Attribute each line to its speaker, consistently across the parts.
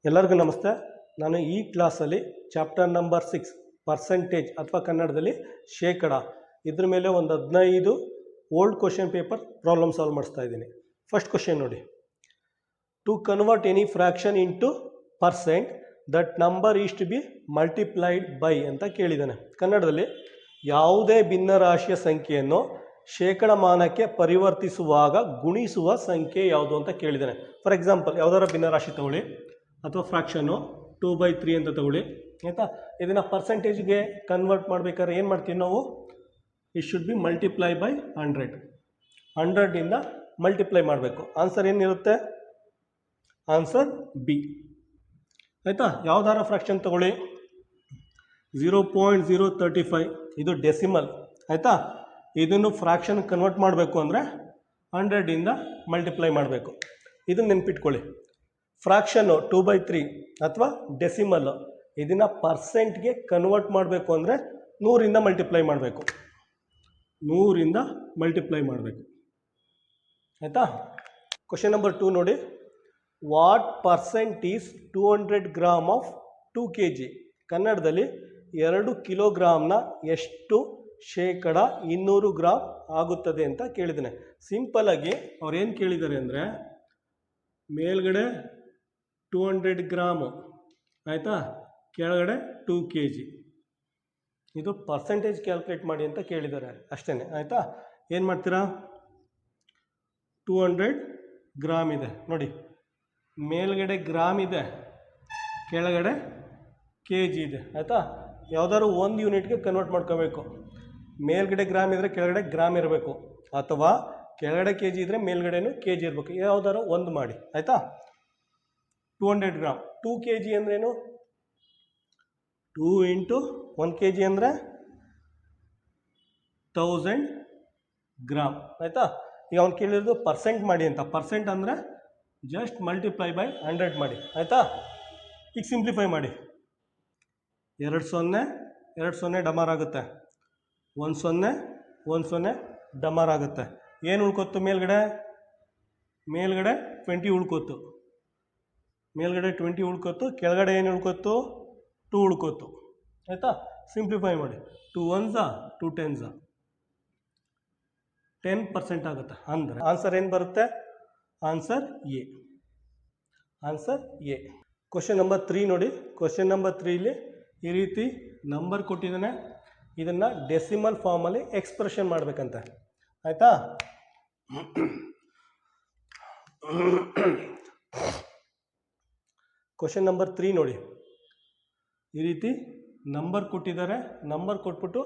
Speaker 1: ಎಲ್ಲರಿಗೂ ನಮಸ್ತೆ. ನಾನು ಈ ಕ್ಲಾಸಲ್ಲಿ ಚಾಪ್ಟರ್ ನಂಬರ್ 6 ಪರ್ಸೆಂಟೇಜ್ ಅಥವಾ ಕನ್ನಡದಲ್ಲಿ ಶೇಕಡ ಇದ್ರ ಮೇಲೆ ಒಂದು 15 old question paper problem solve ಮಾಡಿಸ್ತಾ ಇದ್ದೀನಿ. ಫಸ್ಟ್ ಕ್ವಶನ್ ನೋಡಿ. To convert any fraction into percent that number is to be multiplied by ಅಂತ ಕೇಳಿದ್ದಾನೆ. ಕನ್ನಡದಲ್ಲಿ ಯಾವುದೇ ಭಿನ್ನರಾಶಿಯ ಸಂಖ್ಯೆಯನ್ನು ಶೇಕಡಮಾನಕ್ಕೆ ಪರಿವರ್ತಿಸುವಾಗ ಗುಣಿಸುವ ಸಂಖ್ಯೆ ಯಾವುದು ಅಂತ ಕೇಳಿದ್ದಾನೆ. ಫಾರ್ ಎಕ್ಸಾಂಪಲ್, ಯಾವುದಾರ ಭಿನ್ನರಾಶಿ ತಗೊಳ್ಳಿ ಅಥವಾ ಫ್ರ್ಯಾಕ್ಷನ್ನು 2/3 ಅಂತ ತಗೊಳ್ಳಿ, ಆಯಿತಾ. ಇದನ್ನು ಪರ್ಸೆಂಟೇಜ್ಗೆ ಕನ್ವರ್ಟ್ ಮಾಡಬೇಕಾದ್ರೆ ಏನು ಮಾಡ್ತೀವಿ ನಾವು? It should be multiply by 100ಇಂದ ಮಲ್ಟಿಪ್ಲೈ ಮಾಡಬೇಕು. ಆನ್ಸರ್ ಏನಿರುತ್ತೆ? ಆನ್ಸರ್ ಬಿ, ಆಯಿತಾ. ಯಾವುದಾರ ಫ್ರ್ಯಾಕ್ಷನ್ ತಗೊಳ್ಳಿ, 0.035, ಇದು ಡೆಸಿಮಲ್, ಆಯಿತಾ. ಇದನ್ನು ಫ್ರ್ಯಾಕ್ಷನ್ ಕನ್ವರ್ಟ್ ಮಾಡಬೇಕು ಅಂದರೆ 100ಇಂದ ಮಲ್ಟಿಪ್ಲೈ ಮಾಡಬೇಕು. ಇದನ್ನು ನೆನ್ಪಿಟ್ಕೊಳ್ಳಿ. ಫ್ರ್ಯಾಕ್ಷನ್ನು 2/3 ಅಥವಾ ಡೆಸಿಮಲ್, ಇದನ್ನು ಪರ್ಸೆಂಟ್ಗೆ ಕನ್ವರ್ಟ್ ಮಾಡಬೇಕು ಅಂದರೆ 100ಇಂದ ಮಲ್ಟಿಪ್ಲೈ ಮಾಡಬೇಕು. 100ಇಂದ ಮಲ್ಟಿಪ್ಲೈ ಮಾಡಬೇಕು, ಆಯಿತಾ. ಕ್ವಶನ್ ನಂಬರ್ 2 ನೋಡಿ. What percent is 200 gram of 2 kg? ಕನ್ನಡದಲ್ಲಿ 2 ಕಿಲೋಗ್ರಾಮ್ನ ಎಷ್ಟು ಶೇಕಡ 200 ಗ್ರಾಮ್ ಆಗುತ್ತದೆ ಅಂತ ಕೇಳಿದ್ದಾನೆ. ಸಿಂಪಲ್ಲಾಗಿ ಅವ್ರು ಏನು ಕೇಳಿದ್ದಾರೆ ಅಂದರೆ, ಮೇಲ್ಗಡೆ 200 ಗ್ರಾಮು, ಆಯಿತಾ, ಕೆಳಗಡೆ 2 kg. ಇದು ಪರ್ಸೆಂಟೇಜ್ ಕ್ಯಾಲ್ಕುಲೇಟ್ ಮಾಡಿ ಅಂತ ಕೇಳಿದ್ದಾರೆ ಅಷ್ಟೇ, ಆಯಿತಾ. ಏನು ಮಾಡ್ತೀರಾ? 200 ಗ್ರಾಮ್ ಇದೆ ನೋಡಿ, ಮೇಲ್ಗಡೆ ಗ್ರಾಮ್ ಇದೆ, ಕೆಳಗಡೆ kg ಇದೆ, ಆಯಿತಾ. ಯಾವುದಾದ್ರು ಒಂದು ಯೂನಿಟ್ಗೆ ಕನ್ವರ್ಟ್ ಮಾಡ್ಕೋಬೇಕು. ಮೇಲ್ಗಡೆ ಗ್ರಾಮ್ ಇದ್ದರೆ ಕೆಳಗಡೆ ಗ್ರಾಮ್ ಇರಬೇಕು, ಅಥವಾ ಕೆಳಗಡೆ kg ಇದ್ದರೆ ಮೇಲ್ಗಡೆನೂ kg ಇರಬೇಕು. ಯಾವುದಾದ್ರು ಒಂದು ಮಾಡಿ, ಆಯಿತಾ. 200 ಗ್ರಾಮ್ 2 kg ಅಂದ್ರೇನು? 2 × 1 kg ಅಂದರೆ 1000 ಗ್ರಾಮ್, ಆಯಿತಾ. ಈಗ ಅವ್ನು ಕೇಳಿರೋದು ಪರ್ಸೆಂಟ್ ಮಾಡಿ ಅಂತ. ಪರ್ಸೆಂಟ್ ಅಂದರೆ ಜಸ್ಟ್ ಮಲ್ಟಿಪ್ಲೈ ಬೈ 100 ಮಾಡಿ, ಆಯಿತಾ. ಈಗ ಸಿಂಪ್ಲಿಫೈ ಮಾಡಿ. 2 0 2 0 ಡಮಾರ್ ಆಗುತ್ತೆ, 1 0 1 0 ಡಮಾರ್ ಆಗುತ್ತೆ. ಏನು ಉಳ್ಕೊತ್ತು? ಮೇಲ್ಗಡೆ 20 ಉಳ್ಕೊತ್ತು, ಮೇಲ್ಗಡೆ 20 ಉಳ್ಕೊತ್ತು, ಕೆಳಗಡೆ ಏನು ಉಳ್ಕೊತ್ತು? 2 ಉಳ್ಕೊತ್ತು, ಆಯಿತಾ. ಸಿಂಪ್ಲಿಫೈ ಮಾಡಿ. 2 1s 2 10s 10% ಆಗುತ್ತೆ. ಅಂದರೆ ಆನ್ಸರ್ ಏನು ಬರುತ್ತೆ? Answer A, answer A. Question number 3 ನೋಡಿ. ಕ್ವಶನ್ ನಂಬರ್ 3ಲಿ ಈ ರೀತಿ ನಂಬರ್ ಕೊಟ್ಟಿದ್ದಾನೆ, ಇದನ್ನು ಡೆಸಿಮಲ್ ಫಾರ್ಮಲ್ಲಿ ಎಕ್ಸ್ಪ್ರೆಷನ್ ಮಾಡಬೇಕಂತೆ, ಆಯಿತಾ. ಕ್ವಶನ್ ನಂಬರ್ 3 ನೋಡಿ. ಈ ರೀತಿ ನಂಬರ್ ಕೊಟ್ಟಿದ್ದಾರೆ, ನಂಬರ್ ಕೊಟ್ಬಿಟ್ಟು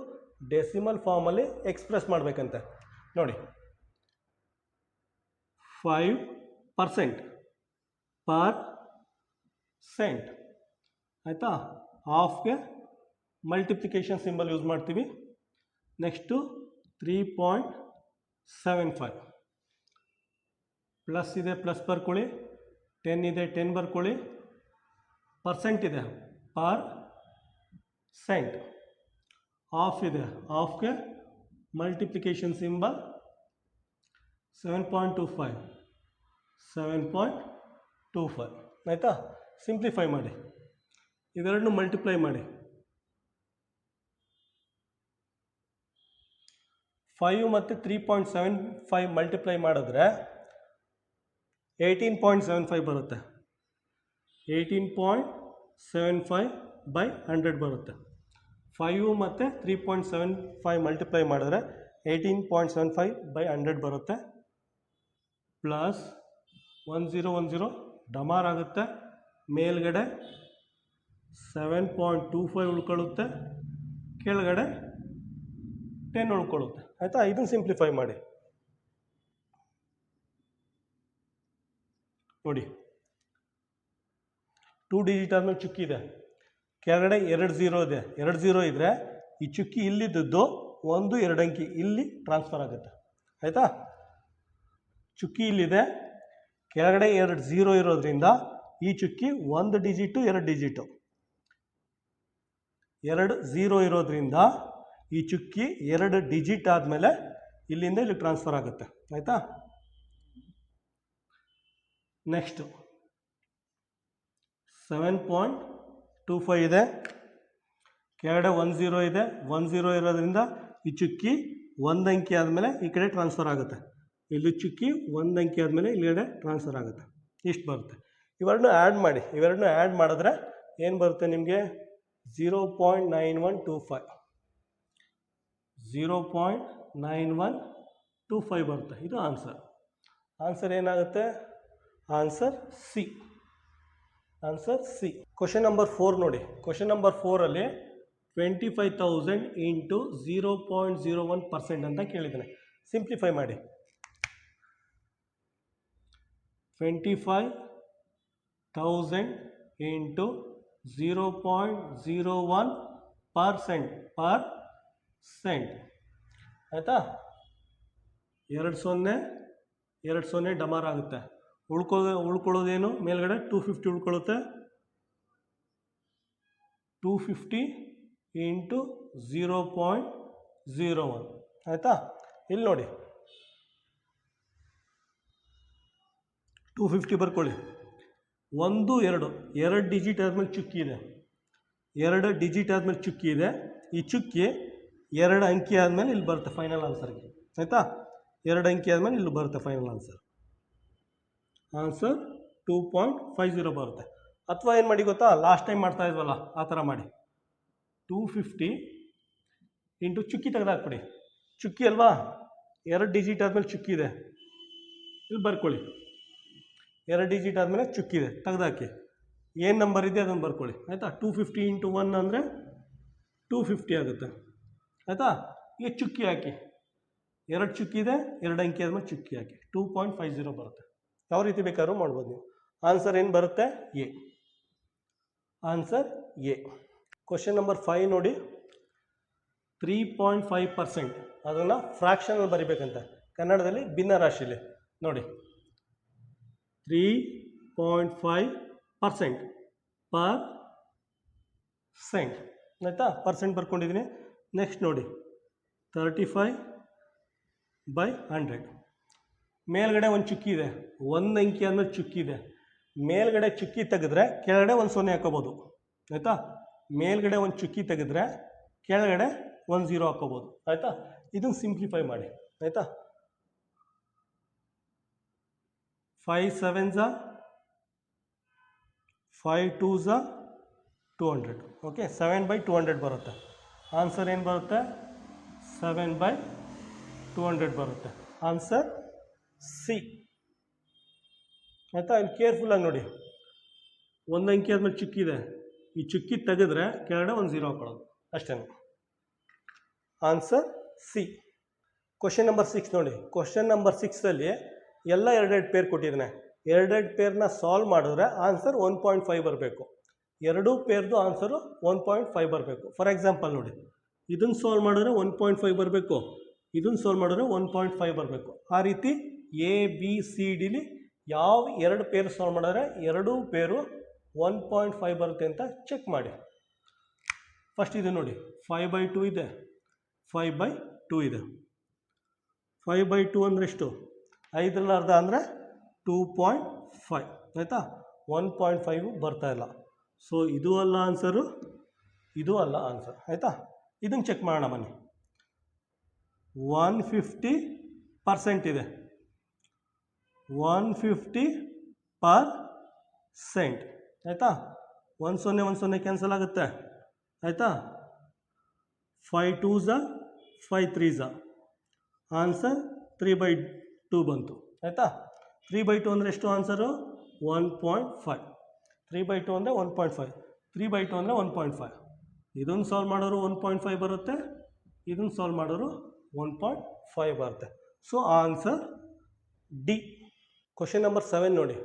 Speaker 1: ಡೆಸಿಮಲ್ ಫಾರ್ಮಲ್ಲಿ ಎಕ್ಸ್ಪ್ರೆಸ್ ಮಾಡಬೇಕಂತೆ ನೋಡಿ. 5% ಪರ್ ಸೆಂಟ್, ಆಯಿತಾ. ಹಾಫ್ಗೆ ಮಲ್ಟಿಪ್ಲಿಕೇಶನ್ ಸಿಂಬಲ್ ಯೂಸ್ ಮಾಡ್ತೀವಿ. ನೆಕ್ಸ್ಟು 3.75 ಪ್ಲಸ್ ಇದೆ, ಪ್ಲಸ್ ಬರ್ಕೊಳ್ಳಿ. 10 ಇದೆ, 10 ಬರ್ಕೊಳ್ಳಿ. ಪರ್ಸೆಂಟ್ ಇದೆ, ಪರ್ ಸೆಂಟ್. ಹಾಫ್ ಇದೆ, ಹಾಫ್ಗೆ ಮಲ್ಟಿಪ್ಲಿಕೇಶನ್ ಸಿಂಬಲ್ 7.25 7.25, ಆಯಿತಾ. ಸಿಂಪ್ಲಿಫೈ ಮಾಡಿ, ಇವೆರಡನ್ನೂ ಮಲ್ಟಿಪ್ಲೈ ಮಾಡಿ. 5 ಮತ್ತು 3.75 ಮಲ್ಟಿಪ್ಲೈ ಮಾಡಿದ್ರೆ 18.75 ಬರುತ್ತೆ. 18.75 ಬೈ 100 ಬರುತ್ತೆ. 5 ಮತ್ತು 3.75 ಮಲ್ಟಿಪ್ಲೈ ಮಾಡಿದ್ರೆ 18.75 ಬೈ 100 ಬರುತ್ತೆ. ಪ್ಲಸ್ 1010 ಡಮಾರ್ ಆಗುತ್ತೆ. ಮೇಲ್ಗಡೆ 7.25 ಉಳ್ಕೊಳ್ಳುತ್ತೆ, ಕೆಳಗಡೆ 10 ಉಳ್ಕೊಳ್ಳುತ್ತೆ, ಆಯಿತಾ. ಇದನ್ನು ಸಿಂಪ್ಲಿಫೈ ಮಾಡಿ ನೋಡಿ. 2 ಡಿಜಿಟ್ ಆದಮೇಲೆ ಚುಕ್ಕಿ ಇದೆ, ಕೆಳಗಡೆ 2 0 ಇದೆ. 2 0 ಇದ್ದರೆ ಈ ಚುಕ್ಕಿ ಇಲ್ಲಿದ್ದದ್ದು 1 2 ಅಂಕಿ ಇಲ್ಲಿ ಟ್ರಾನ್ಸ್ಫರ್ ಆಗುತ್ತೆ, ಆಯಿತಾ. ಚುಕ್ಕಿ ಇಲ್ಲಿದೆ, ಕೆಳಗಡೆ 2 0 ಇರೋದ್ರಿಂದ ಈ ಚುಕ್ಕಿ 1 ಡಿಜಿಟು 2 ಡಿಜಿಟು. 2 0 ಇರೋದ್ರಿಂದ ಈ ಚುಕ್ಕಿ 2 ಡಿಜಿಟ್ ಆದಮೇಲೆ ಇಲ್ಲಿಂದ ಇಲ್ಲಿ ಟ್ರಾನ್ಸ್ಫರ್ ಆಗುತ್ತೆ, ಆಯಿತಾ. ನೆಕ್ಸ್ಟು 7.25 ಇದೆ, ಕೆಳಗಡೆ 10 ಇದೆ. 10 ಇರೋದ್ರಿಂದ ಈ ಚುಕ್ಕಿ ಒಂದು ಅಂಕಿ ಆದಮೇಲೆ ಈ ಕಡೆ ಟ್ರಾನ್ಸ್ಫರ್ ಆಗುತ್ತೆ. ಇಲ್ಲಿ ಚುಕ್ಕಿ ಒಂದು ಅಂಕಿ ಆದಮೇಲೆ ಇಲ್ಲಿಗಡೆ ಟ್ರಾನ್ಸ್ಫರ್ ಆಗುತ್ತೆ. ಇಷ್ಟು ಬರುತ್ತೆ. ಇವೆರಡನ್ನೂ ಆ್ಯಡ್ ಮಾಡಿ. ಇವೆರಡನ್ನೂ ಆ್ಯಡ್ ಮಾಡಿದ್ರೆ ಏನು ಬರುತ್ತೆ ನಿಮಗೆ? 0.9125 0.9125 ಬರುತ್ತೆ. ಇದು ಆನ್ಸರ್. ಆನ್ಸರ್ ಏನಾಗುತ್ತೆ? Answer C. Answer C. Question number 4 ನೋಡಿ. ಕ್ವಶನ್ ನಂಬರ್ 4ಅಲ್ಲಿ 25,000 ಇಂಟು 0.01% ಅಂತ ಕೇಳಿದ್ದಾನೆ. ಸಿಂಪ್ಲಿಫೈ ಮಾಡಿ. 25,000 ಇಂಟು 0.01% ಆಯಿತಾ? 2 ಡಮಾರ್ ಆಗುತ್ತೆ. ಉಳ್ಕೊಳ್ಳೋದೇನು? ಮೇಲ್ಗಡೆ 250 ಉಳ್ಕೊಳ್ಳುತ್ತೆ. 250 ಇಂಟು 0.01 ಆಯಿತಾ? ಇಲ್ಲಿ ನೋಡಿ 250 ಬರ್ಕೊಳ್ಳಿ. 1 2 ಡಿಜಿಟ್ ಆದಮೇಲೆ ಚುಕ್ಕಿ ಇದೆ. 2 ಡಿಜಿಟ್ ಆದಮೇಲೆ ಚುಕ್ಕಿ ಇದೆ. ಈ ಚುಕ್ಕಿ 2 ಅಂಕಿ ಆದಮೇಲೆ ಇಲ್ಲಿ ಬರುತ್ತೆ ಫೈನಲ್ ಆನ್ಸರ್ಗೆ. ಆಯಿತಾ? 2 ಅಂಕಿ ಆದಮೇಲೆ ಇಲ್ಲಿ ಬರುತ್ತೆ ಫೈನಲ್ ಆನ್ಸರ್. ಆನ್ಸರ್ 2.50 ಬರುತ್ತೆ. ಅಥವಾ ಏನು ಮಾಡಿ ಗೊತ್ತಾ? ಲಾಸ್ಟ್ ಟೈಮ್ ಮಾಡ್ತಾ ಇದ್ವಲ್ಲ ಆ ಥರ ಮಾಡಿ. 250 ಇಂಟು ಚುಕ್ಕಿ ತೆಗೆದಾಕ್ಬಿಡಿ. ಚುಕ್ಕಿ ಅಲ್ವಾ? 2 ಡಿಜಿಟ್ ಆದಮೇಲೆ ಚುಕ್ಕಿ ಇದೆ. ಇಲ್ಲಿ ಬರ್ಕೊಳ್ಳಿ. 2 ಡಿಜಿಟ್ ಆದಮೇಲೆ ಚುಕ್ಕಿ ಇದೆ, ತೆಗೆದಾಕಿ. ಏನು ನಂಬರ್ ಇದೆ ಅದನ್ನು ಬರ್ಕೊಳ್ಳಿ. ಆಯಿತಾ? 250 ಇಂಟು 1 ಅಂದರೆ 250 ಆಗುತ್ತೆ. ಆಯಿತಾ? ಈಗ ಚುಕ್ಕಿ ಹಾಕಿ. 2 ಚುಕ್ಕಿ ಇದೆ, 2 ಅಂಕಿ ಆದಮೇಲೆ ಚುಕ್ಕಿ ಹಾಕಿ. 2.50 ಬರುತ್ತೆ. ಯಾವ ರೀತಿ ಬೇಕಾದ್ರೂ ಮಾಡ್ಬೋದು ನೀವು. ಆನ್ಸರ್ ಏನು ಬರುತ್ತೆ? A. Answer A. Question number 5 ನೋಡಿ. 3.5% ಅದನ್ನು ಫ್ರ್ಯಾಕ್ಷನಲ್ಲಿ ಬರಿಬೇಕಂತ. ಕನ್ನಡದಲ್ಲಿ ಭಿನ್ನರಾಶಿಲಿ ನೋಡಿ. 3.5% ಪರ್ಸೆಂಟ್ ಆಯಿತಾ? ಪರ್ಸೆಂಟ್ ಬರ್ಕೊಂಡಿದ್ದೀನಿ. ನೆಕ್ಸ್ಟ್ ನೋಡಿ 35/100. ಮೇಲ್ಗಡೆ ಒಂದು ಚುಕ್ಕಿ ಇದೆ. 1 ಅಂಕಿ ಆದಮೇಲೆ ಚುಕ್ಕಿ ಇದೆ. ಮೇಲ್ಗಡೆ ಚುಕ್ಕಿ ತೆಗೆದ್ರೆ ಕೆಳಗಡೆ ಒಂದು 0 ಹಾಕೋಬೋದು. ಆಯಿತಾ? ಮೇಲ್ಗಡೆ ಒಂದು ಚುಕ್ಕಿ ತೆಗೆದ್ರೆ ಕೆಳಗಡೆ 1 0 ಹಾಕೋಬೋದು. ಆಯಿತಾ? ಇದನ್ನು ಸಿಂಪ್ಲಿಫೈ ಮಾಡಿ. ಆಯಿತಾ? 5 7s 5 2s 200. ಓಕೆ, 7/200 ಬರುತ್ತೆ. ಆನ್ಸರ್ ಏನು ಬರುತ್ತೆ? 7/200 ಬರುತ್ತೆ. Answer C. ಆಯಿತಾ? ಇಲ್ಲಿ ಕೇರ್ಫುಲ್ಲಾಗಿ ನೋಡಿ. 1 ಅಂಕಿ ಆದಮೇಲೆ ಚುಕ್ಕಿ ಇದೆ. ಈ ಚುಕ್ಕಿ ತೆಗೆದ್ರೆ ಕೆಳಗಡೆ 1 0 ಹಾಕೊಳ್ಳೋದು ಅಷ್ಟೇ. Answer C. ಕ್ವಶನ್ ನಂಬರ್ 6 ನೋಡಿ. ಕ್ವಶನ್ ನಂಬರ್ 6ಅಲ್ಲಿ ಎಲ್ಲ 2 ಪೇರ್ ಕೊಟ್ಟಿದ್ದಾನೆ. 2 ಪೇರ್ನ ಸಾಲ್ವ್ ಮಾಡಿದ್ರೆ ಆನ್ಸರ್ 1.5 ಬರಬೇಕು. 2 ಪೇರ್ದು ಆನ್ಸರು 1.5 ಬರಬೇಕು. ಫಾರ್ ಎಕ್ಸಾಂಪಲ್ ನೋಡಿ, ಇದನ್ನು ಸಾಲ್ವ್ ಮಾಡಿದ್ರೆ 1.5 ಬರಬೇಕು, ಇದನ್ನು ಸಾಲ್ವ್ ಮಾಡಿದ್ರೆ 1.5 ಬರಬೇಕು. ಆ ರೀತಿ ಎ ಬಿ ಸಿ ಡಿಲಿ ಯಾವ 2 ಪೇರ್ ಸಾಲ್ವ್ ಮಾಡಿದ್ರೆ 2 ಪೇರು 1.5 ಬರುತ್ತೆ ಅಂತ ಚೆಕ್ ಮಾಡಿ. ಫಸ್ಟ್ ಇದು ನೋಡಿ, 5/2 ಇದೆ, 5/2 ಇದೆ. 5/2 ಅಂದರೆ ಎಷ್ಟು? 5ರಲ್ಲಿ ಅರ್ಧ ಅಂದರೆ 2.5. ಆಯಿತಾ? 1.5 ಬರ್ತಾ ಇಲ್ಲ. ಸೊ ಇದು ಅಲ್ಲ ಆನ್ಸರು, ಇದು ಅಲ್ಲ ಆನ್ಸರ್. ಆಯಿತಾ? ಇದನ್ನು ಚೆಕ್ ಮಾಡೋಣ ಬನ್ನಿ. 150% ಇದೆ. 150%. ಆಯಿತಾ? 1 0 1 0 ಕ್ಯಾನ್ಸಲ್ ಆಗುತ್ತೆ. ಆಯಿತಾ? 5 2s 5 3s. ಆನ್ಸರ್ 3/2 ಬಂತು. ಆಯಿತಾ? 3/2 ಅಂದರೆ ಎಷ್ಟು ಆನ್ಸರು? 1.5. 3/2 ಅಂದರೆ 1.5. 3/2 ಅಂದರೆ 1.5. ಇದನ್ನು ಸಾಲ್ವ್ ಮಾಡೋರು 1.5 ಬರುತ್ತೆ, ಇದನ್ನು ಸಾಲ್ವ್ ಮಾಡೋರು 1.5 ಬರುತ್ತೆ. So answer D. Question number 7 ನೋಡಿ.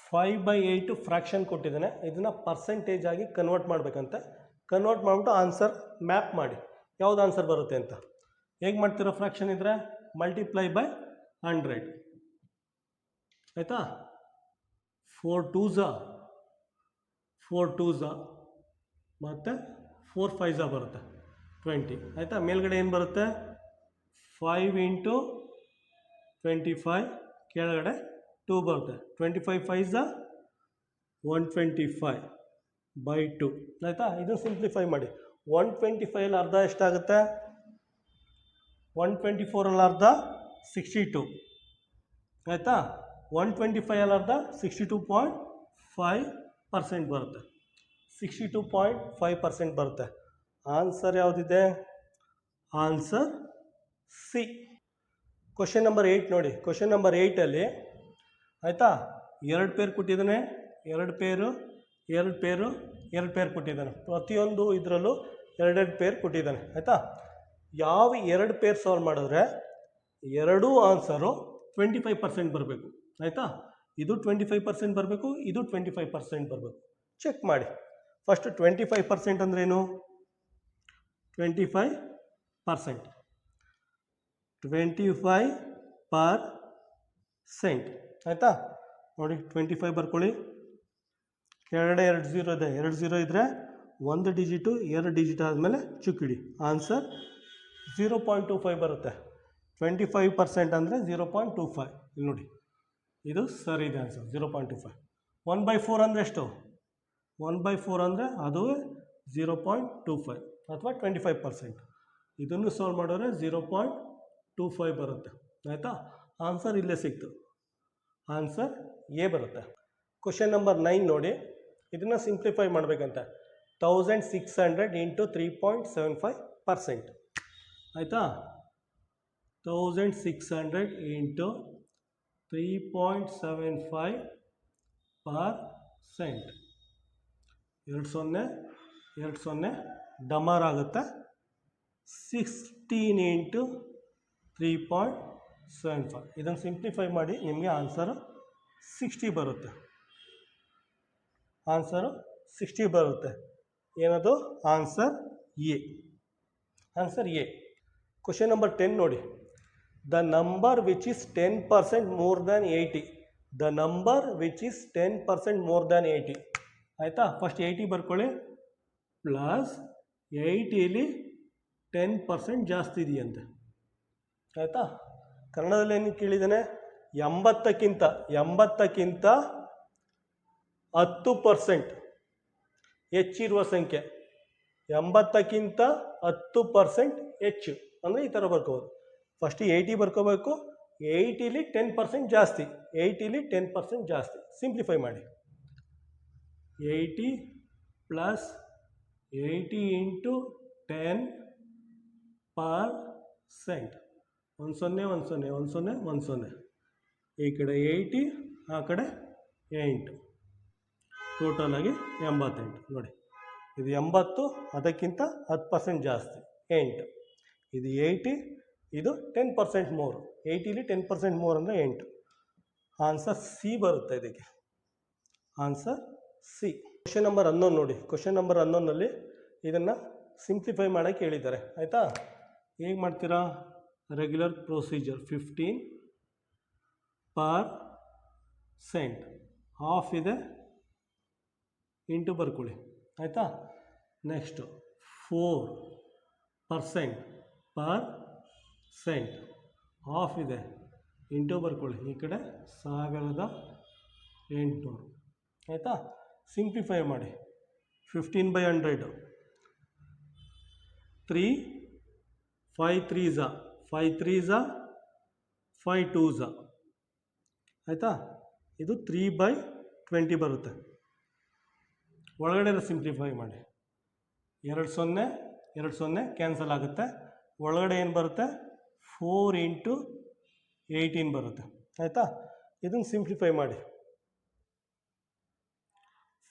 Speaker 1: 5/8 ಫ್ರ್ಯಾಕ್ಷನ್ ಕೊಟ್ಟಿದ್ದಾನೆ. ಇದನ್ನು ಪರ್ಸೆಂಟೇಜ್ ಆಗಿ ಕನ್ವರ್ಟ್ ಮಾಡಬೇಕಂತೆ. ಕನ್ವರ್ಟ್ ಮಾಡಿಬಿಟ್ಟು ಆನ್ಸರ್ ಮ್ಯಾಪ್ ಮಾಡಿ ಯಾವ್ದು ಆನ್ಸರ್ ಬರುತ್ತೆ ಅಂತ. ಹೇಗೆ ಮಾಡ್ತಿರೋ? ಫ್ರ್ಯಾಕ್ಷನ್ ಇದ್ದರೆ ಮಲ್ಟಿಪ್ಲೈ ಬೈ 100. ಆಯಿತಾ? 4 2s 4 2s ಮತ್ತು 4 5s ಬರುತ್ತೆ 20. ಆಯಿತಾ? ಮೇಲ್ಗಡೆ ಏನು ಬರುತ್ತೆ? 5 ಇಂಟು 25, ಕೆಳಗಡೆ 2 ಬರುತ್ತೆ. 25 5s 125/2 ಆಯಿತಾ. ಇದನ್ನು ಸಿಂಪ್ಲಿಫೈ ಮಾಡಿ. 125 ಅರ್ಧ ಎಷ್ಟಾಗುತ್ತೆ? 124 ಅರ್ಧ 62 ಆಯಿತಾ. 125 ಅರ್ಧ 62.5% ಬರುತ್ತೆ. 62.5% ಬರುತ್ತೆ. ಆನ್ಸರ್ ಯಾವುದಿದೆ? Answer C. ಕ್ವಶನ್ ನಂಬರ್ 8 ನೋಡಿ. ಕ್ವಶನ್ ನಂಬರ್ 8ಅಲ್ಲಿ ಆಯಿತಾ, 2 ಪೇರ್ ಕೊಟ್ಟಿದ್ದಾನೆ, 2 ಪೇರ್ ಕೊಟ್ಟಿದ್ದಾನೆ. ಪ್ರತಿಯೊಂದು ಇದರಲ್ಲೂ 2 ಪೇರ್ ಕೊಟ್ಟಿದ್ದಾನೆ ಆಯಿತಾ. ಯಾವ 2 ಪೇರ್ ಸಾಲ್ವ್ ಮಾಡಿದ್ರೆ ಎರಡೂ ಆನ್ಸರು 25% ಬರಬೇಕು ಆಯಿತಾ. ಇದು 25% ಬರಬೇಕು, ಇದು 25% ಬರಬೇಕು. ಚೆಕ್ ಮಾಡಿ. ಫಸ್ಟ್ 25% ಅಂದ್ರೇನು? 25% 25% ಆಯಿತಾ. ನೋಡಿ 25 ಬರ್ಕೊಳ್ಳಿ. ಕೆಳಗಡೆ 2 0 ಇದೆ, 2 0 ಇದ್ದರೆ 1 ಡಿಜಿಟು 2 ಡಿಜಿಟ್ ಆದಮೇಲೆ ಚುಕ್ಕಿಡಿ. ಆನ್ಸರ್ 0.25 ಬರುತ್ತೆ. 25% ಅಂದರೆ 0.25. ಇಲ್ಲಿ ನೋಡಿ, ಇದು ಸರಿ ಇದೆ ಆನ್ಸರ್ 0.25. 1/4 ಅಂದರೆ ಎಷ್ಟು? 1/4 ಅಂದರೆ ಅದು 0.25 ಅಥವಾ 25%. ಇದನ್ನು ಸಾಲ್ವ್ ಮಾಡಿದ್ರೆ 0.25 ಬರುತ್ತೆ ಆಯಿತಾ. ಆನ್ಸರ್ ಇಲ್ಲೇ ಸಿಕ್ತು. ಆನ್ಸರ್ ಎ ಬರುತ್ತೆ. ಕ್ವಶನ್ ನಂಬರ್ 9 ನೋಡಿ. ಇದನ್ನು ಸಿಂಪ್ಲಿಫೈ ಮಾಡಬೇಕಂತ. 1600 ಇಂಟು 3.75% ಆಯಿತಾ. 1600 ಇಂಟು 3.75%. 20 ಡಮರ್ ಆಗುತ್ತೆ. 16 ಇಂಟು 3.75. ಇದನ್ನು ಸಿಂಪ್ಲಿಫೈ ಮಾಡಿ ನಿಮಗೆ ಆನ್ಸರು 60 ಬರುತ್ತೆ. ಆನ್ಸರು 60 ಬರುತ್ತೆ. ಏನದು? Answer A. Answer A. Question number 10 ನೋಡಿ. The number which is 10% more than 80. The number which is 10% more than 80 ಆಯಿತಾ. ಫಸ್ಟ್ 80 ಬರ್ಕೊಳ್ಳಿ. ಪ್ಲಸ್ 80ಲಿ 10% ಜಾಸ್ತಿ ಇದೆಯಂತೆ ಆಯಿತಾ. ಕನ್ನಡದಲ್ಲಿ ಏನು ಕೇಳಿದ್ದಾನೆ? 80ಕ್ಕಿಂತ 10% ಹೆಚ್ಚಿರುವ ಸಂಖ್ಯೆ. 80ಕ್ಕಿಂತ 10% ಹೆಚ್ಚು ಅಂದರೆ ಈ ಥರ ಬರ್ಕೋಬೋದು. ಫಸ್ಟ್ 80 ಬರ್ಕೋಬೇಕು. 80ಲಿ 10% ಜಾಸ್ತಿ. 80ಲಿ 10% ಜಾಸ್ತಿ. ಸಿಂಪ್ಲಿಫೈ ಮಾಡಿ. 80 ಪ್ಲಸ್ 80 ಇಂಟು 10%. 10 ಈ ಕಡೆ 80, ಆ ಕಡೆ 8, ಟೋಟಲಾಗಿ 88. ನೋಡಿ, ಇದು 80, ಅದಕ್ಕಿಂತ 10% ಜಾಸ್ತಿ 8. ಇದು 80, ಇದು 10% ಮೋರ್. 80ಲಿ 10% ಮೋರ್ ಅಂದರೆ 8. ಆನ್ಸರ್ ಸಿ ಬರುತ್ತೆ ಇದಕ್ಕೆ. Answer C. ಕ್ವಶನ್ ನಂಬರ್ 11 ನೋಡಿ. ಕ್ವಶನ್ ನಂಬರ್ 11ನಲ್ಲಿ ಇದನ್ನು ಸಿಂಪ್ಲಿಫೈ ಮಾಡೋಕ್ಕೆ ಹೇಳಿದ್ದಾರೆ ಆಯಿತಾ. ಹೇಗೆ ಮಾಡ್ತೀರಾ? Regular procedure. 15% ಹಾಫ್ ಇದೆ, ಇಂಟು ಬರ್ಕೊಳ್ಳಿ ಆಯಿತಾ. ನೆಕ್ಸ್ಟು 4% ಹಾಫ್ ಇದೆ, ಇಂಟು ಬರ್ಕೊಳ್ಳಿ. ಈ ಕಡೆ 1800 ಆಯಿತಾ. ಸಿಂಪ್ಲಿಫೈ ಮಾಡಿ. 15/100. 3 5 3s 5 3s 5 2s ಆಯಿತಾ. ಇದು 3/20 ಬರುತ್ತೆ. ಒಳಗಡೆ ಸಿಂಪ್ಲಿಫೈ ಮಾಡಿ. 20 ಕ್ಯಾನ್ಸಲ್ ಆಗುತ್ತೆ. ಒಳಗಡೆ ಏನು ಬರುತ್ತೆ? 4 ಇಂಟು 18 ಬರುತ್ತೆ ಆಯಿತಾ. ಇದನ್ನು ಸಿಂಪ್ಲಿಫೈ ಮಾಡಿ.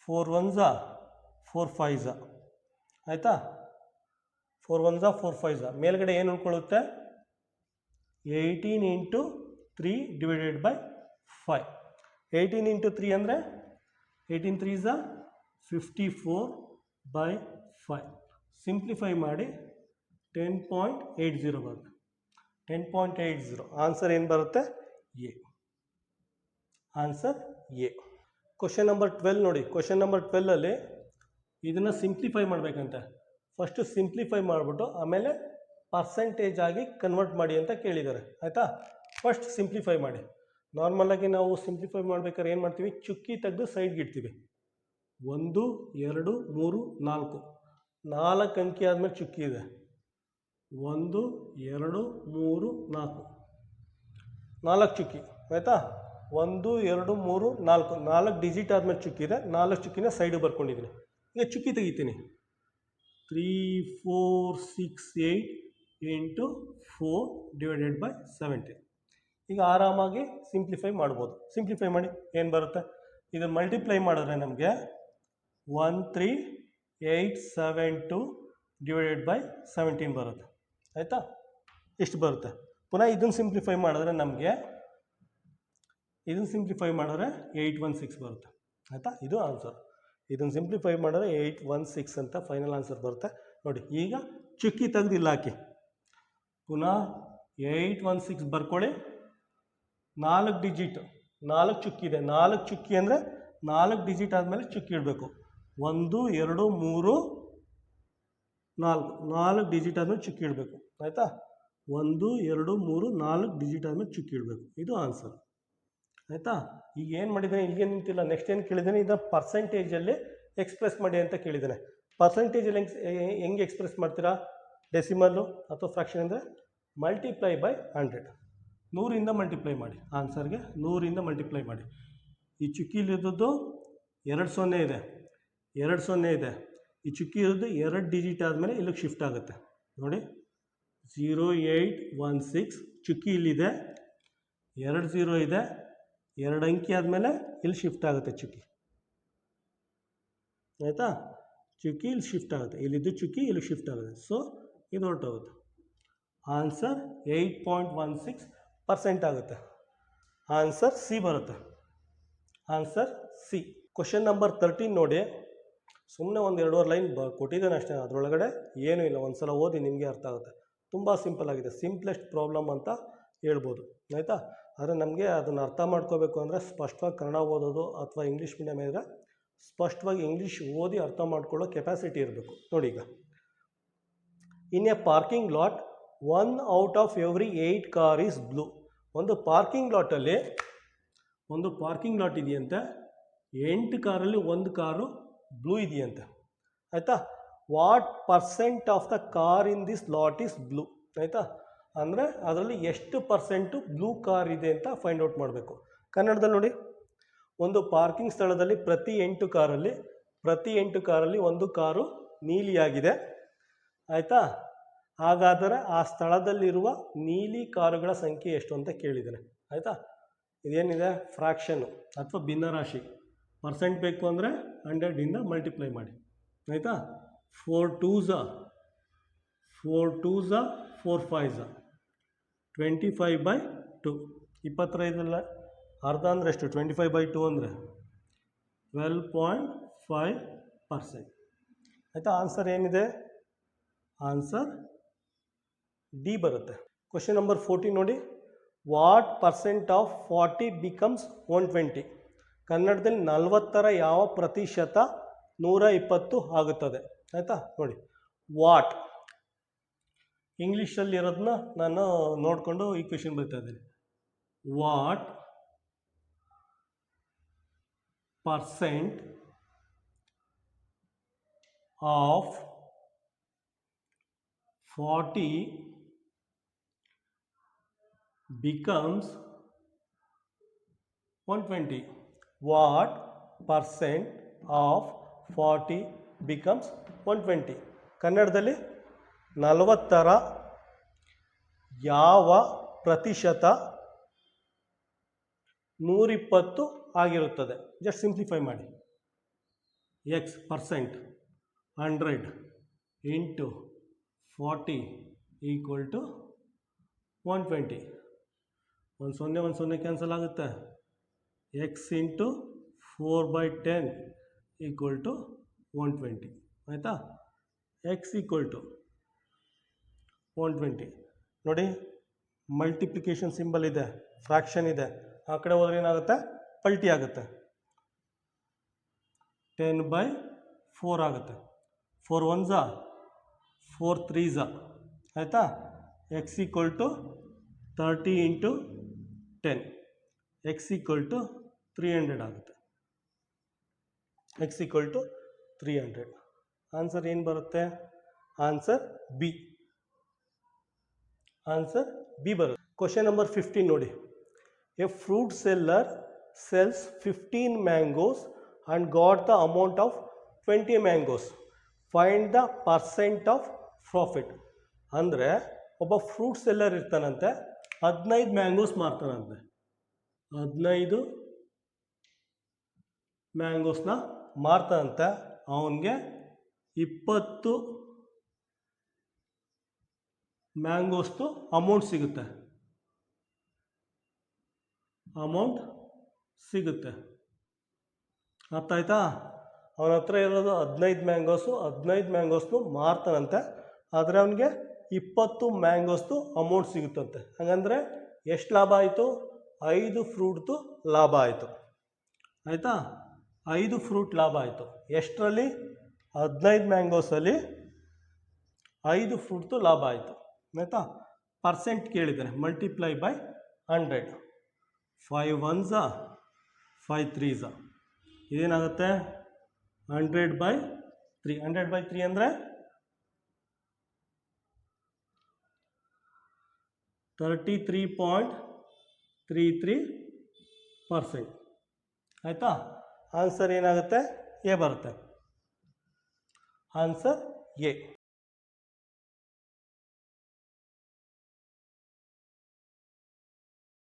Speaker 1: 4 1s 4 5s ಆಯಿತಾ. 4 1s 4 5s. ಮೇಲ್ಗಡೆ ಏನು ಉಳ್ಕೊಳ್ಳುತ್ತೆ? 18 ಇಂಟು 3 ಡಿವೈಡೆಡ್ ಬೈ 5. 18 ಇಂಟು 3 ಅಂದರೆ 18 3s 54/5. ಸಿಂಪ್ಲಿಫೈ ಮಾಡಿ. 10.80 ಬರುತ್ತೆ. 10.80. ಆನ್ಸರ್ ಏನು ಬರುತ್ತೆ? A. Answer A. Question number 12 ನೋಡಿ. ಕ್ವಶನ್ ನಂಬರ್ 12ಅಲ್ಲಿ ಇದನ್ನು ಸಿಂಪ್ಲಿಫೈ ಮಾಡಬೇಕಂತೆ. ಫಸ್ಟು ಸಿಂಪ್ಲಿಫೈ ಮಾಡಿಬಿಟ್ಟು ಆಮೇಲೆ ಪರ್ಸೆಂಟೇಜ್ ಆಗಿ ಕನ್ವರ್ಟ್ ಮಾಡಿ ಅಂತ ಕೇಳಿದ್ದಾರೆ ಆಯಿತಾ. ಫಸ್ಟ್ ಸಿಂಪ್ಲಿಫೈ ಮಾಡಿ. ನಾರ್ಮಲಾಗಿ ನಾವು ಸಿಂಪ್ಲಿಫೈ ಮಾಡ್ಬೇಕಾದ್ರೆ ಏನು ಮಾಡ್ತೀವಿ? ಚುಕ್ಕಿ ತೆಗೆದು ಸೈಡ್ಗೆ ಇಡ್ತೀವಿ 1 2 3 4 4 ಅಂಕಿ ಆದಮೇಲೆ ಚುಕ್ಕಿ ಇದೆ. 1 2 3 4 4 ಚುಕ್ಕಿ ಆಯಿತಾ. 1 2 3 4 4 ಡಿಜಿಟ್ ಆದಮೇಲೆ ಚುಕ್ಕಿ ಇದೆ. 4 ಚುಕ್ಕಿನ ಸೈಡಿಗೆ ಬರ್ಕೊಂಡಿದ್ದೀನಿ. ಈಗ ಚುಕ್ಕಿ ತೆಗಿತೀನಿ. 3 4 6 8 ಇಂಟು 4 ಡಿವೈಡೆಡ್ ಬೈ 17. ಈಗ ಆರಾಮಾಗಿ ಸಿಂಪ್ಲಿಫೈ ಮಾಡ್ಬೋದು. ಸಿಂಪ್ಲಿಫೈ ಮಾಡಿ ಏನು ಬರುತ್ತೆ, ಇದು ಮಲ್ಟಿಪ್ಲೈ ಮಾಡಿದ್ರೆ ನಮಗೆ 13872 ಡಿವೈಡೆಡ್ ಬೈ 17 ಬರುತ್ತೆ ಆಯಿತಾ. ಎಷ್ಟು ಬರುತ್ತೆ. ಪುನಃ ಇದನ್ನು ಸಿಂಪ್ಲಿಫೈ ಮಾಡಿದ್ರೆ ನಮಗೆ 816 ಬರುತ್ತೆ ಆಯಿತಾ. ಇದು ಆನ್ಸರ್. ಇದನ್ನು ಸಿಂಪ್ಲಿಫೈ ಮಾಡಿದ್ರೆ 816 ಅಂತ ಫೈನಲ್ ಆನ್ಸರ್ ಬರುತ್ತೆ ನೋಡಿ. ಈಗ ಚುಕ್ಕಿ ತೆಗೆದಿಲ್ಲ ಹಾಕಿ, ಪುನಃ 816 ಬರ್ಕೊಳ್ಳಿ. 4 ಡಿಜಿಟ್, 4 ಚುಕ್ಕಿ ಇದೆ. 4 ಚುಕ್ಕಿ ಅಂದರೆ 4 ಡಿಜಿಟ್ ಆದಮೇಲೆ ಚುಕ್ಕಿ ಇಡಬೇಕು. 1 2 3 4 4 ಡಿಜಿಟ್ ಆದಮೇಲೆ ಚುಕ್ಕಿ ಇಡಬೇಕು ಆಯಿತಾ. 1 2 3 4 ಡಿಜಿಟ್ ಆದಮೇಲೆ ಚುಕ್ಕಿ ಇಡಬೇಕು. ಇದು ಆನ್ಸರ್ ಆಯಿತಾ. ಈಗ ಏನು ಮಾಡಿದ್ದೇನೆ, ಇಲ್ಲಿಗೆ ನಿಂತಿಲ್ಲ. ನೆಕ್ಸ್ಟ್ ಏನು ಕೇಳಿದ್ದೇನೆ, ಇದನ್ನು ಪರ್ಸೆಂಟೇಜಲ್ಲಿ ಎಕ್ಸ್ಪ್ರೆಸ್ ಮಾಡಿ ಅಂತ ಕೇಳಿದ್ದೇನೆ. ಪರ್ಸೆಂಟೇಜಲ್ಲಿ ಹೆಂಗೆ ಎಕ್ಸ್ಪ್ರೆಸ್ ಮಾಡ್ತೀರಾ, ಡೆಸಿಮಲ್ಲು ಅಥವಾ ಫ್ರಾಕ್ಷನ್ ಅಂದರೆ ಮಲ್ಟಿಪ್ಲೈ ಬೈ 100. 100ರಿಂದ ಮಲ್ಟಿಪ್ಲೈ ಮಾಡಿ. ಆನ್ಸರ್ಗೆ 100ರಿಂದ ಮಲ್ಟಿಪ್ಲೈ ಮಾಡಿ. ಈ ಚುಕ್ಕಿಲಿರೋದು 2 0 ಇದೆ, 2 0 ಇದೆ. ಈ ಚುಕ್ಕಿ ಇರೋದು 2 ಡಿಜಿಟ್ ಆದಮೇಲೆ ಇಲ್ಲಿಗೆ ಶಿಫ್ಟ್ ಆಗುತ್ತೆ ನೋಡಿ. 0816 ಚುಕ್ಕಿ ಇಲ್ಲಿದೆ, 2 0 ಇದೆ, 2 ಅಂಕಿ ಆದಮೇಲೆ ಇಲ್ಲಿ ಶಿಫ್ಟ್ ಆಗುತ್ತೆ ಚುಕ್ಕಿ ಆಯಿತಾ. ಚುಕ್ಕಿ ಇಲ್ಲಿ ಶಿಫ್ಟ್ ಆಗುತ್ತೆ, ಇಲ್ಲಿದ್ದು ಚುಕ್ಕಿ ಇಲ್ಲಿ ಶಿಫ್ಟ್ ಆಗುತ್ತೆ. ಸೊ ಇದು ಹೊರಟೋಗುತ್ತೆ. ಆನ್ಸರ್ 8.16% ಆಗುತ್ತೆ. ಆನ್ಸರ್ ಸಿ ಬರುತ್ತೆ. Answer C. ಕ್ವಶನ್ ನಂಬರ್ 13 ನೋಡಿ. ಸುಮ್ಮನೆ ಒಂದು 2-2 ಲೈನ್ ಕೊಟ್ಟಿದ್ದೇನೆ ಅಷ್ಟೇ, ಅದರೊಳಗಡೆ ಏನೂ ಇಲ್ಲ. ಒಂದು ಸಲ ಓದಿ ನಿಮಗೆ ಅರ್ಥ ಆಗುತ್ತೆ. ತುಂಬ ಸಿಂಪಲ್ ಆಗಿದೆ, ಸಿಂಪ್ಲೆಸ್ಟ್ ಪ್ರಾಬ್ಲಮ್ ಅಂತ ಹೇಳ್ಬೋದು ಆಯಿತಾ. ಆದರೆ ನಮಗೆ ಅದನ್ನು ಅರ್ಥ ಮಾಡ್ಕೋಬೇಕು ಅಂದರೆ ಸ್ಪಷ್ಟವಾಗಿ ಕನ್ನಡ ಓದೋದು ಅಥವಾ ಇಂಗ್ಲೀಷ್ ಮೀಡಿಯಮ್ ಇದ್ದರೆ ಸ್ಪಷ್ಟವಾಗಿ ಇಂಗ್ಲೀಷ್ ಓದಿ ಅರ್ಥ ಮಾಡ್ಕೊಳ್ಳೋ ಕೆಪಾಸಿಟಿ ಇರಬೇಕು. ನೋಡಿ, ಈಗ in a parking lot 1 out of every 8 car is blue. ಒಂದು ಪಾರ್ಕಿಂಗ್ ಲಾಟ್ ಇದೆಯಂತೆ, 8 ಕಾರಲ್ಲಿ 1 ಕಾರು ಬ್ಲೂ ಇದೆಯಂತೆ ಆಯಿತಾ. What percent of the car in this lot is blue ಆಯಿತಾ. ಅಂದರೆ ಅದರಲ್ಲಿ ಎಷ್ಟು ಪರ್ಸೆಂಟು ಬ್ಲೂ ಕಾರ್ ಇದೆ ಅಂತ ಫೈಂಡ್ ಔಟ್ ಮಾಡಬೇಕು. ಕನ್ನಡದಲ್ಲಿ ನೋಡಿ, ಒಂದು ಪಾರ್ಕಿಂಗ್ ಸ್ಥಳದಲ್ಲಿ ಪ್ರತಿ 8 ಕಾರಲ್ಲಿ 1 ಕಾರು ನೀಲಿಯಾಗಿದೆ ಆಯಿತಾ. ಹಾಗಾದರೆ ಆ ಸ್ಥಳದಲ್ಲಿರುವ ನೀಲಿ ಕಾರುಗಳ ಸಂಖ್ಯೆ ಎಷ್ಟು ಅಂತ ಕೇಳಿದ್ದಾನೆ ಆಯಿತಾ. ಇದೇನಿದೆ, ಫ್ರ್ಯಾಕ್ಷನ್ನು ಅಥವಾ ಭಿನ್ನರಾಶಿ. ಪರ್ಸೆಂಟ್ ಬೇಕು ಅಂದರೆ 100ರಿಂದ ಮಲ್ಟಿಪ್ಲೈ ಮಾಡಿ ಆಯಿತಾ. 4 2s 4 5s 25/2. 25 ಅರ್ಧ ಅಂದರೆ ಎಷ್ಟು, 25/2 ಅಂದರೆ 12.5% ಆಯಿತಾ. ಆನ್ಸರ್ ಏನಿದೆ, ಆನ್ಸರ್ ಡಿ ಬರುತ್ತೆ. ಕ್ವಶನ್ ನಂಬರ್ 14 ನೋಡಿ. What percent of 40 becomes 120. ಕನ್ನಡದಲ್ಲಿ 40ರ ಯಾವ ಪ್ರತಿಶತ 120 ಆಗುತ್ತದೆ ಆಯಿತಾ. ನೋಡಿ, ವಾಟ್ ಇಂಗ್ಲೀಷಲ್ಲಿ ಇರೋದನ್ನ ನಾನು ನೋಡಿಕೊಂಡು ಈ ಕ್ವೆಶನ್ ಬರೀತಾ ಇದ್ದೀನಿ. What percent of 40 becomes 120. What percent of 40 becomes 120? ಕನ್ನಡದಲ್ಲಿ 40ರ ಯಾವ ಪ್ರತಿಶತ 120 ಆಗಿರುತ್ತದೆ. ಜಸ್ಟ್ ಸಿಂಪ್ಲಿಫೈ ಮಾಡಿ. X percent 100 into 40 equal to 120. 1 0 cancel ಆಗುತ್ತೆ. ಎಕ್ಸ್ ಇಂಟು 4/10 ಈಕ್ವಲ್ ಟು 120 ಆಯಿತಾ. ಎಕ್ಸ್ ಈಕ್ವಲ್ ಟು 120 ನೋಡಿ. ಮಲ್ಟಿಪ್ಲಿಕೇಶನ್ ಸಿಂಬಲ್ ಇದೆ, ಫ್ರ್ಯಾಕ್ಷನ್ ಇದೆ, ಆ ಕಡೆ ಹೋದ್ರೆ ಏನಾಗುತ್ತೆ, ಪಲ್ಟಿ ಆಗುತ್ತೆ. 10/4 ಆಗುತ್ತೆ. 4 1s 4 3s ಆಯಿತಾ. X equal to 30 into 10, x equal to 300 ಆಗುತ್ತೆ ಎಕ್ಸ್ ಈಕ್ವಲ್ ಟು 300. ಆನ್ಸರ್ ಏನು ಬರುತ್ತೆ? Answer B. ಆನ್ಸರ್ ಬಿ ಬರುತ್ತೆ. ಕ್ವಶನ್ ನಂಬರ್ 15 ನೋಡಿ. A fruit seller sells 15 mangoes and got the amount of 20 mangoes. Find the percent of profit. ಅಂದರೆ ಒಬ್ಬ fruit seller ಇರ್ತಾನಂತೆ, 15 mangoes ಮಾರ್ತಾನಂತೆ. 15 ಮ್ಯಾಂಗೋಸ್ನ ಮಾರ್ತಾನಂತೆ. ಅವನಿಗೆ 20 ಮ್ಯಾಂಗೋಸ್ದು amount ಸಿಗುತ್ತೆ. ಅರ್ಥ ಆಯ್ತಾ? ಅವನ ಹತ್ರ ಇರೋದು 15 ಮ್ಯಾಂಗೋಸು. 15 ಮ್ಯಾಂಗೋಸ್ನು ಮಾರ್ತಾನಂತೆ, ಆದರೆ ಅವನಿಗೆ 20 ಮ್ಯಾಂಗೋಸ್ದು ಅಮೌಂಟ್ ಸಿಗುತ್ತಂತೆ. ಹಾಗಂದರೆ ಎಷ್ಟು ಲಾಭ ಆಯಿತು? 5 ಫ್ರೂಟ್ದು ಲಾಭ ಆಯಿತು. ಆಯಿತಾ? 5 ಫ್ರೂಟ್ ಲಾಭ ಆಯಿತು. ಎಷ್ಟರಲ್ಲಿ? 15 ಮ್ಯಾಂಗೋಸಲ್ಲಿ 5 ಫ್ರೂಟ್ದು ಲಾಭ ಆಯಿತು. ಆಯಿತಾ? ಪರ್ಸೆಂಟ್ ಕೇಳಿದ್ದಾನೆ, ಮಲ್ಟಿಪ್ಲೈ ಬೈ 100. 5 1s 5 3s ಇದೇನಾಗುತ್ತೆ? 100/3. 100/3 ಅಂದರೆ 33.33%. ಆಯಿತಾ? ಆನ್ಸರ್ ಏನಾಗುತ್ತೆ? ಎ ಬರುತ್ತೆ. Answer A.